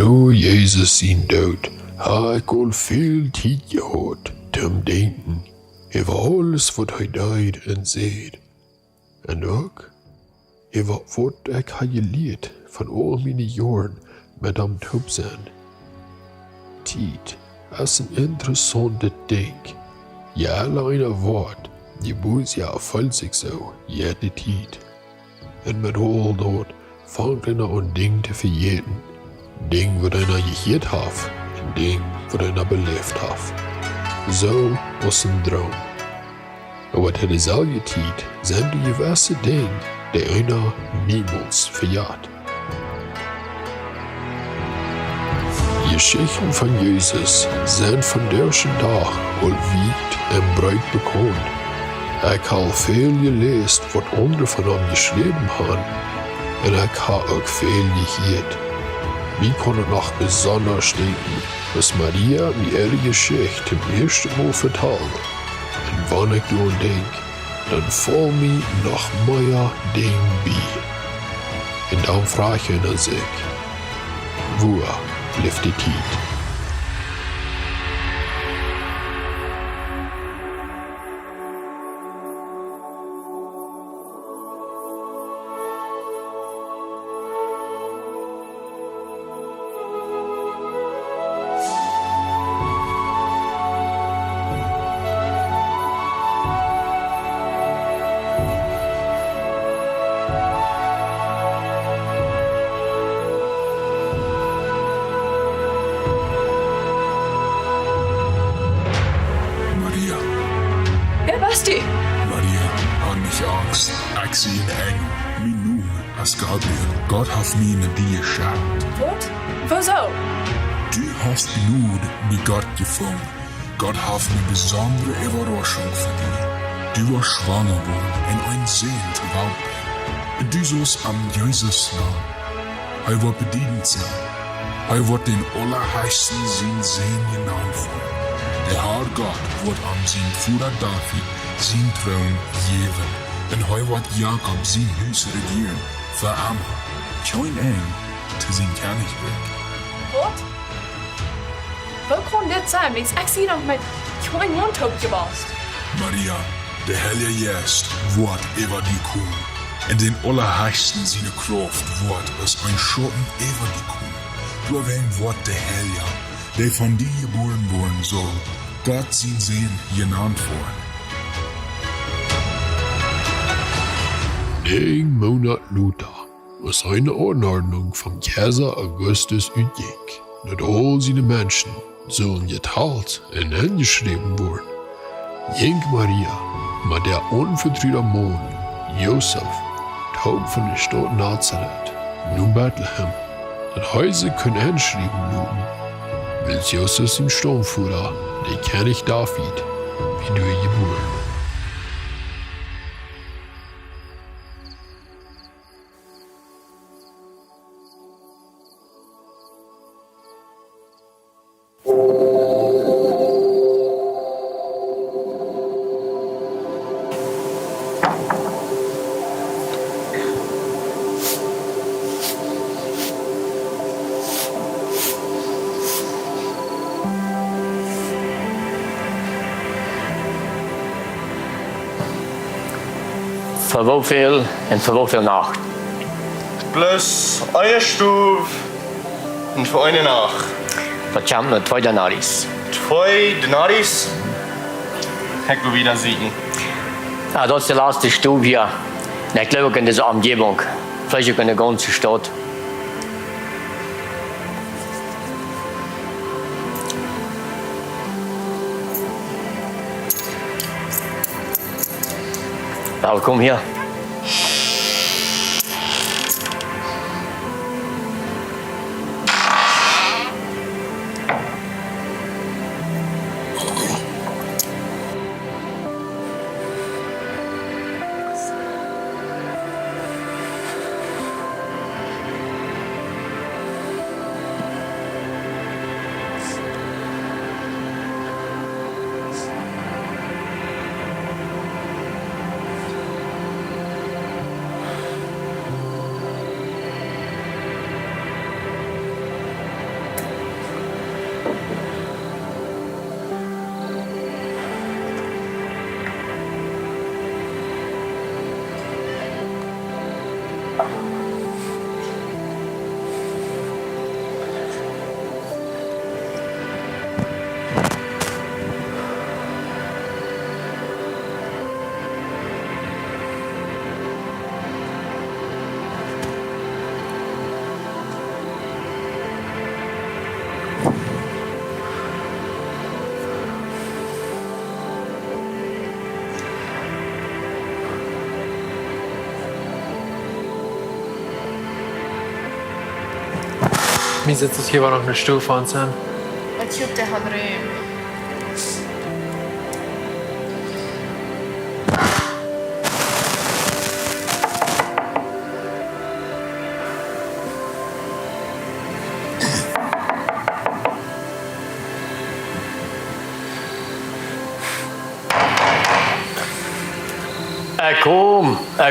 Nu Jezus zijn dood, ha ik al veel tijd gehad te denken over alles wat hij deed en zei. En ook over wat ik heb geleerd van al mijn jaren met hem doop zijn. Tijd is een interessante ding. Je alleine woord, die boos ja valt zich zo, ja de tijd. En met al dat vangt aan ding te vergeten. Ding wat einer geheerd heeft en ding wat einer beleefd heeft. Zo was een droom. En wat het dezelfde tijd zijn de diverse dingen die einer niemals verjaart. Geschichten van Jezus zijn van deze dag al wijd en breed bekend. Ik heb veel gelezen wat anderen van hem geschreven hebben. En ik heb ook veel gehoord. Wie kon het nog besonders denken, als Maria mir ihre Geschichte zum ersten Mal vertelt. Und wenn ich daran denk, dann fallen mir noch mehr Dinge bei. Und dann frage ich sich, wo bleibt die Zeit? Maria, hab nicht Angst. Ich sehe einen Engel. Mein Name ist Gabriel. Gott hat mir eine dir geschenkt. Wat? Wieso? Du hast Blut mit Gott gefunden. Gott hat eine besondere Überraschung für dich. Du warst schwanger geworden und ein Sehen zur Welt bringen. Und du sollst am Jesus Namen. Er wird bedient sein. Er wird den Allerheiligsten sein Sehen genannt werden. Der Herr Gott wird an sein Bruder David sein Thron geben. Und er wird Jakob sein Haus regieren. Für immer. Kein Eng zu sein Königreich. Wat? Wo kann das sein? Mens, ich sehe noch mit kein Mund aufgepasst. Maria, der Heilige Geist wird über die kommen. Und den Allerheiligsten seine Kraft wird als ein Schatten über die kommen. Durch wen wird der Heilige, der von dir geboren worden soll, Gott sein Sehen genannt worden. Den Monat Luther, was eine Anordnung vom Kaiser Augustus utging, dat all seine Menschen sollen geteilt und angeschrieben worden. Ging Maria mit der unvertrüden Mann, Josef, Taub von der Stadt Nazareth, nun Bethlehem, dat Häuser können anschreiben werden, weil Josef im Stammvater, der König David, wie du geboren. Voor hoeveel en voor hoeveel nacht? Plus eine Stufe und für eine Nacht. Dat komt met 2 denaris. 2 Denaris. Ich will wieder sehen. Ja, dat is de laatste stoel hier. En ik geloof ook in deze omgeving. Vielleicht ook in de ganze Stadt. Nou, kom hier. Mir sitzt es hier war noch eine Stufe an sein. Het joep tegen Dream.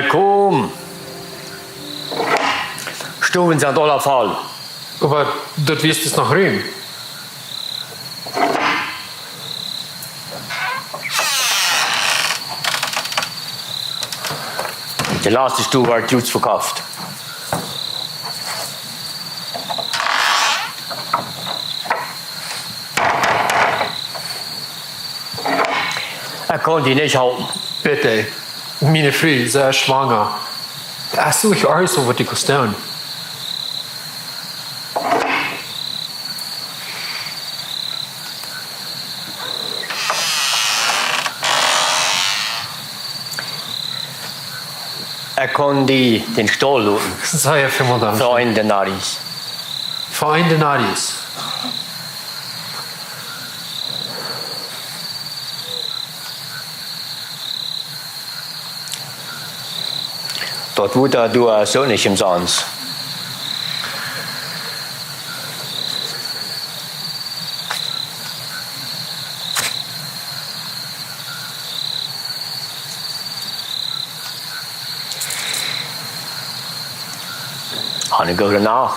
Kom. Stufen sind alle voll. Aber dort wirst es noch rühmen. Die letzte Stufe wird jetzt verkauft. Kann die nicht halten. Bitte. Meine Frau ist schwanger. Ich suche alles, was die kosten. Kann die den Stall looten. Sei ja vielmal Dank. Für einen Denaris. Für einen Denaris. Dort wurde du so nicht im Sans. Hanne gute Nacht.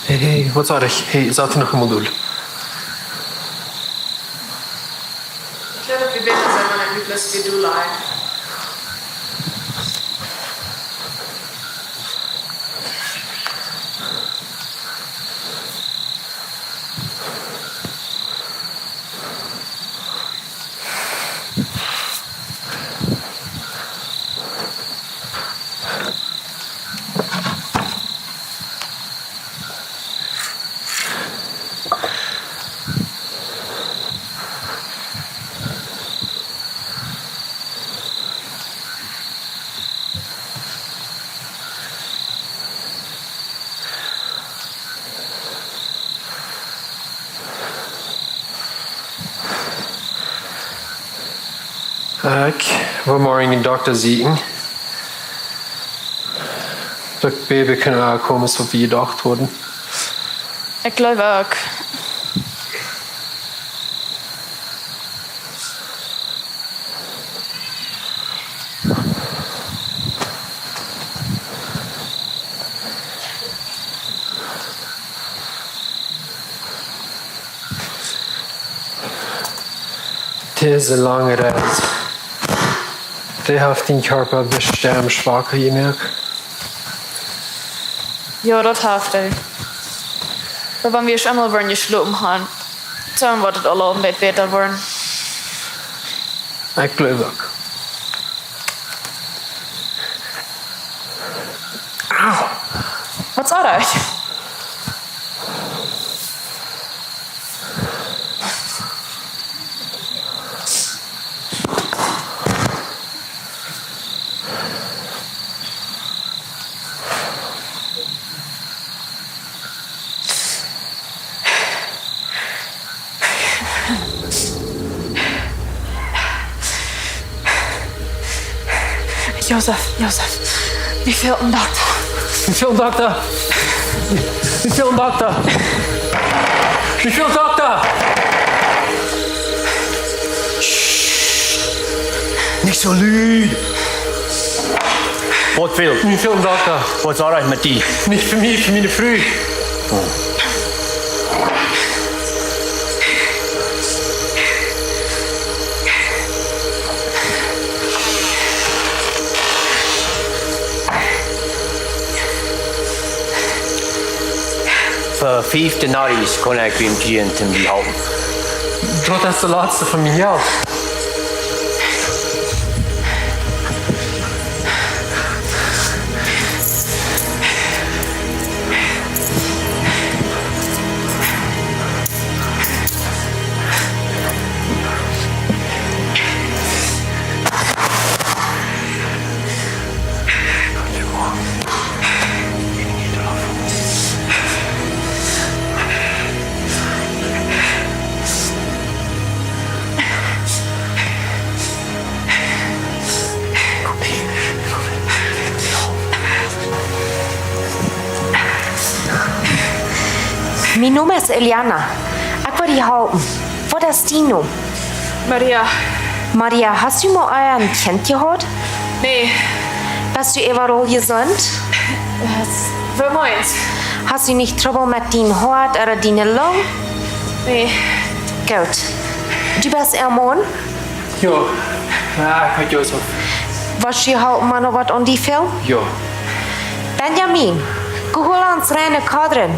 Hey, wat zou ik? Hey, zat er nog een modul? Ik glaube, wir werden das einmal ein Übles wie du leid. Ik wil morgen een dokter zien. Dat baby kan aankomen zoals we gedacht worden. Ik glaube ook. Deze lange reis. Die heeft die Körper bestimmt schwacher gemerkt. Ja, dat heeft hij. Maar wanneer we eenmaal worden gesloten gaan, dan wordt het al een beetje beter worden. Ik geloof ook. Auw. Wat is dat? Jozef, wie veel een dokter? Wie veel dokter? Wie veel dokter? Wie veel dokter? Nicht so lüd. Wat veel? Wie veel dokter? Wat is er met die? Nicht für mich, für meine Frau. Für 5 Denaris kon ik hem gehen zum die houden. Dat is de laatste van mijn geld. Mijn naam is Eliana. Ik wil je helpen. Wat is die naam? Maria. Maria, hast du mal ein Kind gehört? Nee, Bist du überall gesund? wat meinst? Hast du nicht Trouble mit deinem Hart oder deiner Lunge? Nee, Gut. Du bist ihr Mann? Ja. Ja, ik weet Jozef. Was je helpen mir noch was an die Film? Ja. Benjamin, gehol uns reine Kadren.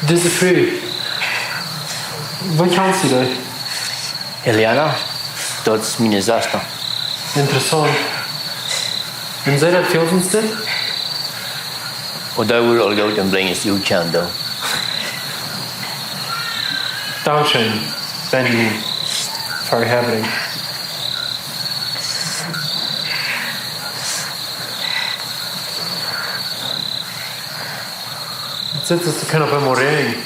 Deze früh. Wat kannst du da? Eliana, dat is mijn zuster. Interessant. En zij dat veel van dit? Und da will all Geld en brengen die kan doen. Dankeschön, Benjamin, voor je herinnering. Het zit te kunnen op een morering.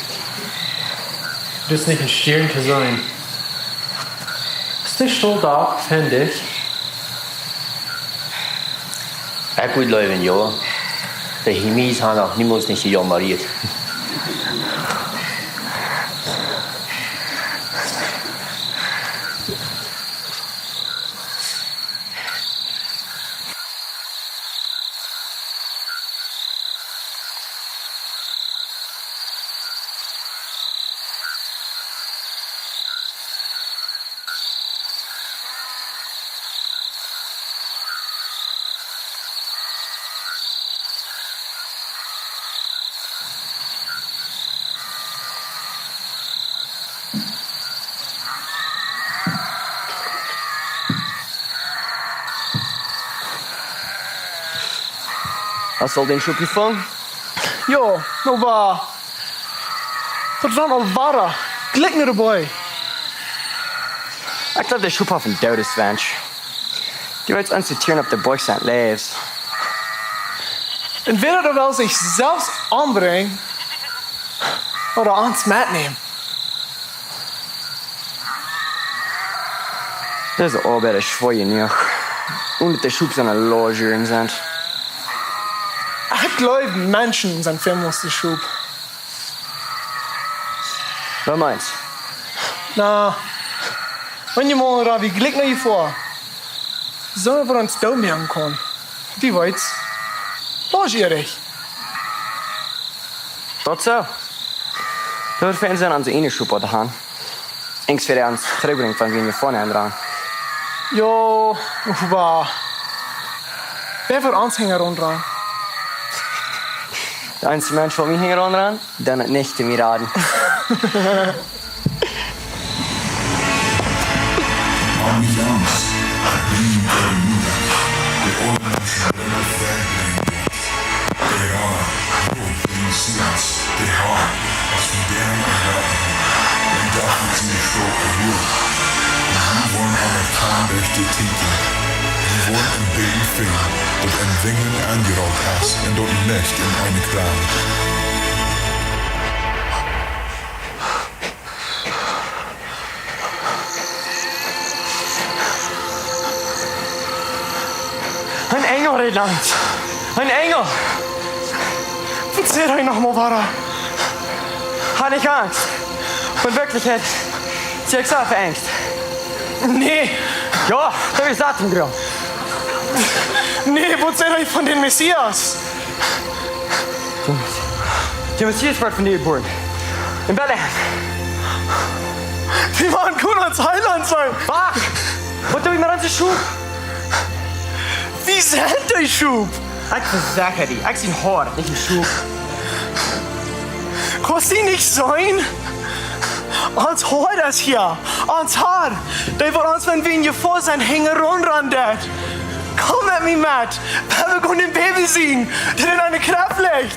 Het is niet een stier te zijn. Is dit zo daar, vind ik? Ik wil leven, ja. De chemies gaan nog niemals niet gejammerd. Hast du al den Schub gefangen? Ja, nou waar. Verdammt al wara. Klik naar de boy. Ik glaube, der Schub auf den Todeswunsch. Die wollen uns Türen auf der Burg St. Leves. En wil er wel zichzelf aanbrengen. Oder ons metnemen. Das ist aber der Schweine nicht. Und der Schub seiner Logieren sind. Ik geloof mensen zijn veel meer schub. Was meinst du? Na, wenn je mal da wie Glück nach je vor. Sollen wir uns da mehr können? Die weiß. Logierig. Das so. Da wird Fernsehen an seine Schub oder haben. Angst für uns zurückbringen, von wem wir vorne dran. Ja, aber. Wer wird uns hängen dran? Der einzige Mensch, der mich hängen dran, der nicht zu mir raten. Hab nicht Angst. Ich bin der Mutter. Der Ordnung schon immer fertig. Ja, wo bin ich? echte teken. Die woont een babyving dat een wingen aangerold has en dat ligt in eine kraan. Ein Engel, Redland. Ein Engel. Erzähl euch noch mal weiter. Hab nicht Angst. In Wirklichkeit, sie hat gesagt, Angst. Nee, Ja, da hab ich Satan dran. nee, wo erzählt euch von den Messias? Der Messias wird von dir geboren. In Bethlehem. Die waren gut als Heiland sein. Fuck! Wat doe je met onze schoen? Wie sind euch Schub? Ik verzekere die, ik zie haar, niet een schoen. Kann sie nicht sein? Als Haar das hier. Als Haar. Der wird uns, wenn wir in vor sein, hängen runter. Komm mit mir mit. Wir können den Baby sehen, der in eine Kraft legt.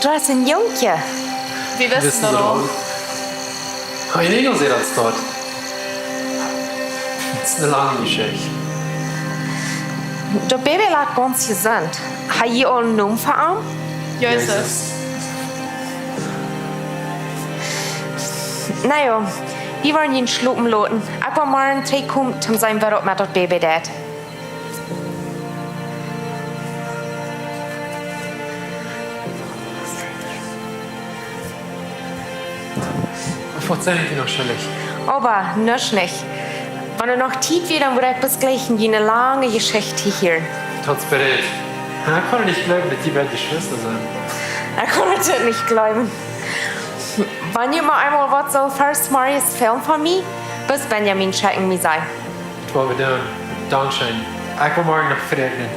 Da ist ein Jungje. Wir wissen das auch. Ein Engel sieht als dort. Das ist eine lange Geschichte. Das Baby lag ganz gesund. Hat ihr auch einen Namen für ihn? Jesus. Naja, wir wollen ihn schlupen lassen. Ich will morgen zurückkommen, dann sein wir auch mit dem Baby dort. Was erzähle ich dir noch schnell? Aber noch nicht. Wenn er noch Zeit wird, dann würde ich bis gleich eine lange Geschichte hören. Tut's bereit. Ich kann nicht glauben, dass die beiden Geschwister sind. Ich kann das nicht glauben. Wenn ihr mal einmal was so First Marius Film von mir, bis Benjamin checken mir sei. Das wollen wir tun. Dankeschön. Ich will morgen noch fragen.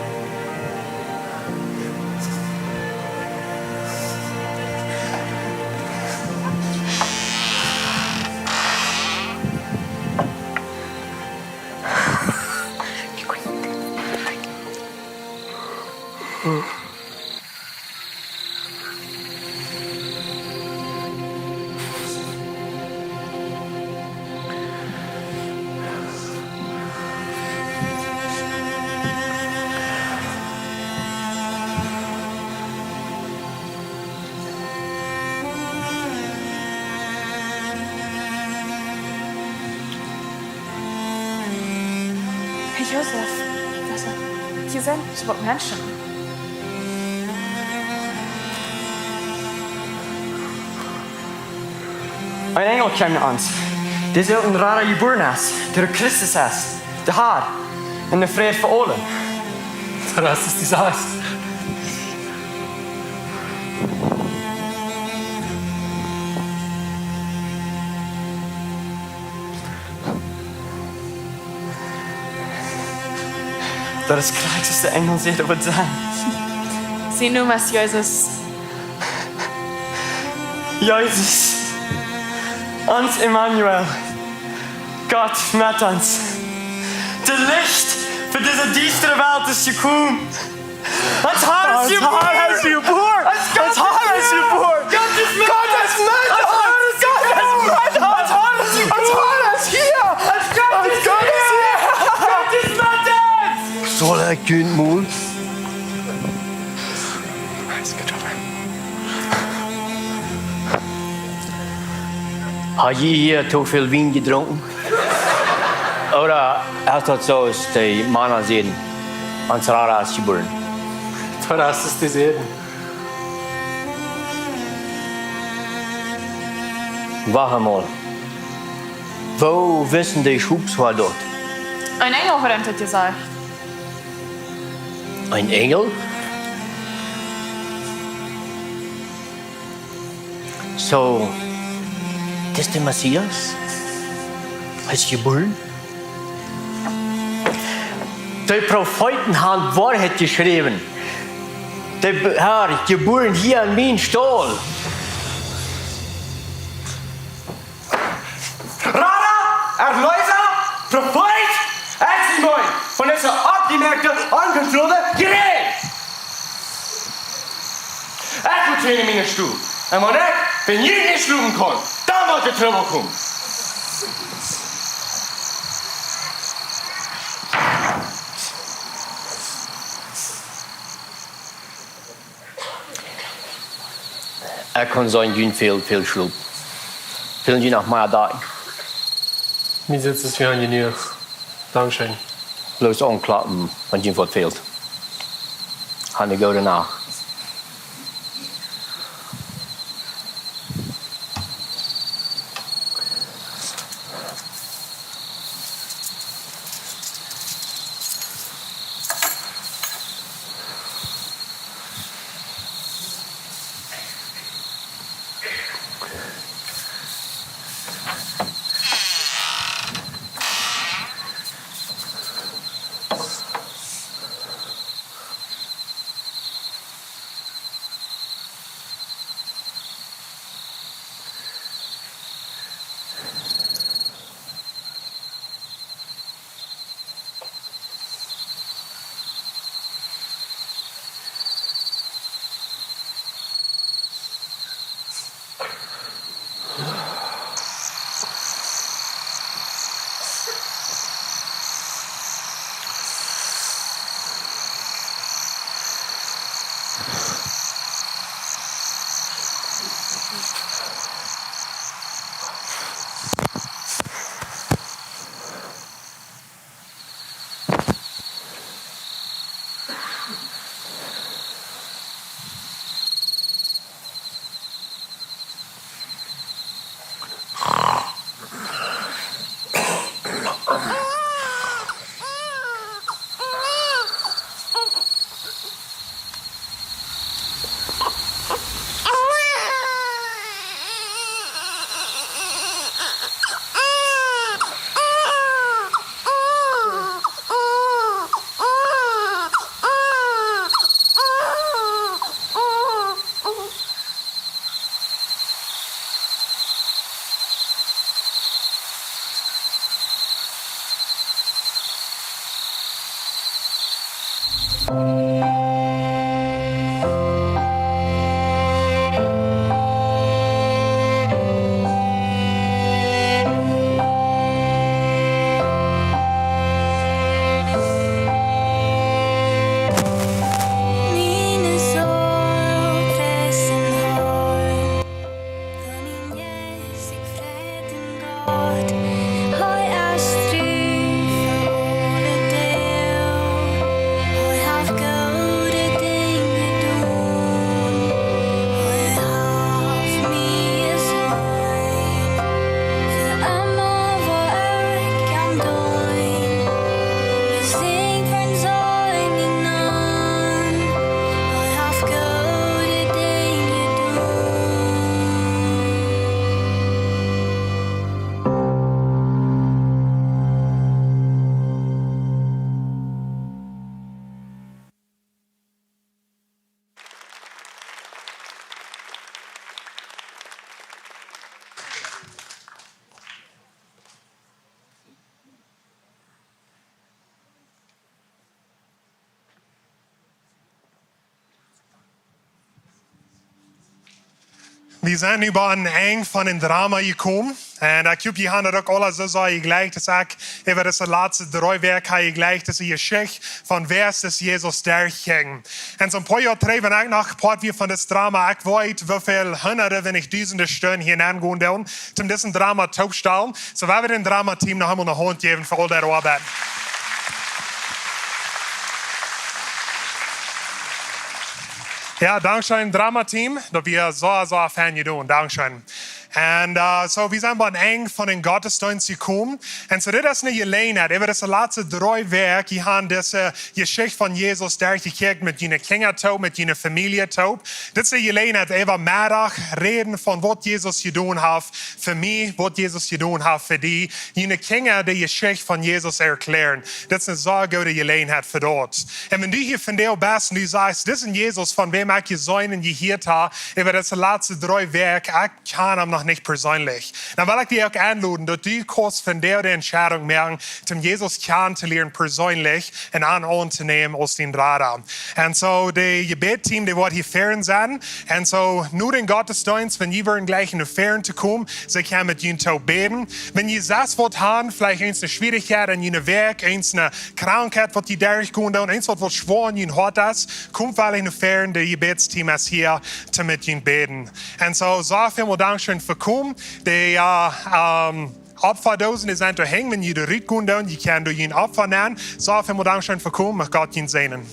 Hey Josef, hier sind so Menschen. Ein Engel kwam naar ons. Dit is ook een rare geboren is. Der Christus is. De haar. En de vrede voor allen. Das ist die Sache. Dat is gelijk als de engel zegt op het zijn. Sie nur was Jesus. Jezus. Ons Emmanuel. Gott met ons. De licht voor deze diestere wereld is gekomen. Het haar is geboren. Als Haar ist geboren. Als Haar ist geboren. Gott is met Gott ist mit uns. Gott ist mit uns. Als Haar ist hier. Als Gott ist hier. Gott is met ons. Soll er kind mal? Hat je hier te veel wien gedronken? Oder hast du so aus die Männer sehen, ans Radas geboren? Das ist die Seele. Wach mal. Wo wissen die Schubs war dort? Ein Engel hat ihm das gesagt. Ein Engel? So, das ist der Messias? Ist geboren? Die Propheten haben Wahrheit geschrieben. Der Herr, geboren hier in meinem Stall. Radar, Erlöser, Prophet, Eximoin von dieser abgemerkten, unkontrollierten Gerät. Ich will trainen in meiner Stube. Und wenn ich nicht schlugen kann, dann wird der Trouble kommen. Ich kann sein, Jün viel schlug. Vielen Dank nach meiner Tag. Mir sitzt es wie ein Ingenieur. Dankeschön. Bloß anklappen, wenn Jün was fehlt. Eine gute Nacht. Wir sind über ein Eng von dem Drama gekommen. Und ich habe hier auch alle so gleich gesagt, über das letzte 3 Werke gleich, das ist Geschichte von wer ist das Jesus der ging. Und so ein paar Jahre drüber ich nach Port wir von das Drama, ich weiß, wie viel Hunderte, wenn ich Dutzende Stunden hier hingehen darf, zum diesem Drama taubstellen. So werden wir dem Drama-Team noch einmal eine Hand geben für all der Arbeit. Ja, Dankeschön, Drama-Team. Da wir so Fan getan. Dankeschön. En so we zijn wat eng van een gottesdienst gekomen. En so dit is een gelegenheid. Over deze laatste 3 weken, je hebt deze geschichte van Jezus daar gekeken met je kindertoop, met je familietoop. Dit is een gelegenheid, even middag reden van wat Jezus gedaan heeft voor mij, wat Jezus gedaan heeft voor die. Je kinderen de geschichte van Jezus erklären. Dit is een zo goede gelegenheid voor dat. En wenn du hier van deel bent en du zegt, dit is een Jezus van wem ik je zijn en je hier ta, over deze laatste 3 weken, ik ken hem nog nicht persönlich. Dan wil ik die ook aanladen, dat du kost van deel de Entscheidung machen, om Jezus kennen te leren persoonlijk en aan te nemen als den Radar. En so, de gebedteam, die wordt hier fern zijn. En so, nu den Gottesdienst, wenn je willen gleich in de fern te komen, ze kan met je toe beten. Wenn je zelfs wat haben, vielleicht eens een schwierigheid in je werk, eens een krankheid wat je derg kunnen doen, eens wat schwer in je hart is, kom wel in de fern, de gebedsteam is hier te met je beten. En so, zoveel dankschön voor komen. De Opferdosen die zijn te hängen, wenn je de riet kunt doen, je kan door je opfer nemen. Zoveel dankschön voor komen, mag God je zegenen.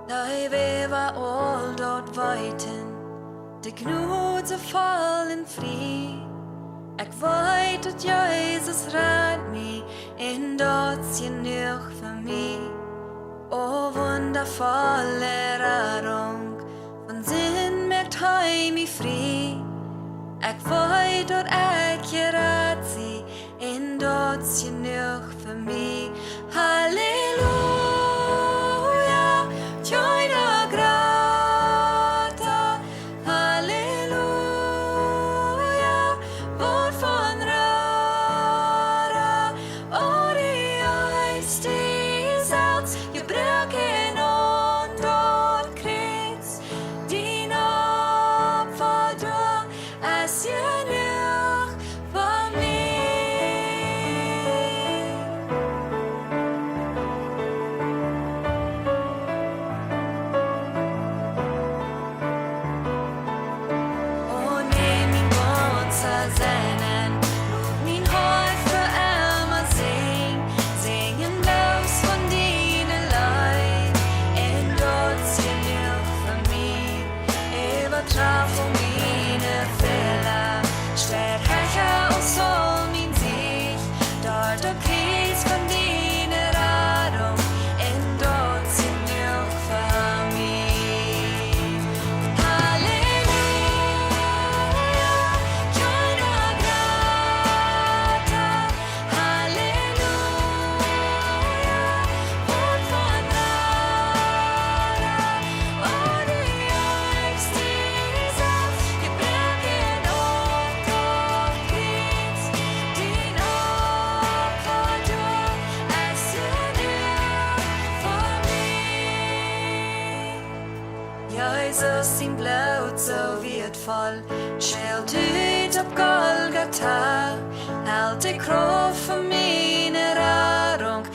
Nei veva all dort weiten, de Gnut so fallen fri. Ek weet dat Jesus red me, en dat je nog voor mij. O wundervolle Rettung, von Sinn merkt hij me frei. Ek weet dat ek gered zie, en dat je nog voor mij. Halleluja. Joina grata, halleluja, vår van rara, och det är stillsatt, jag bröken under krets, din uppfattning är nog för mig. Jesus sin blod så vedfall, skjelt ut op Golgata, allt är krav för min räddning.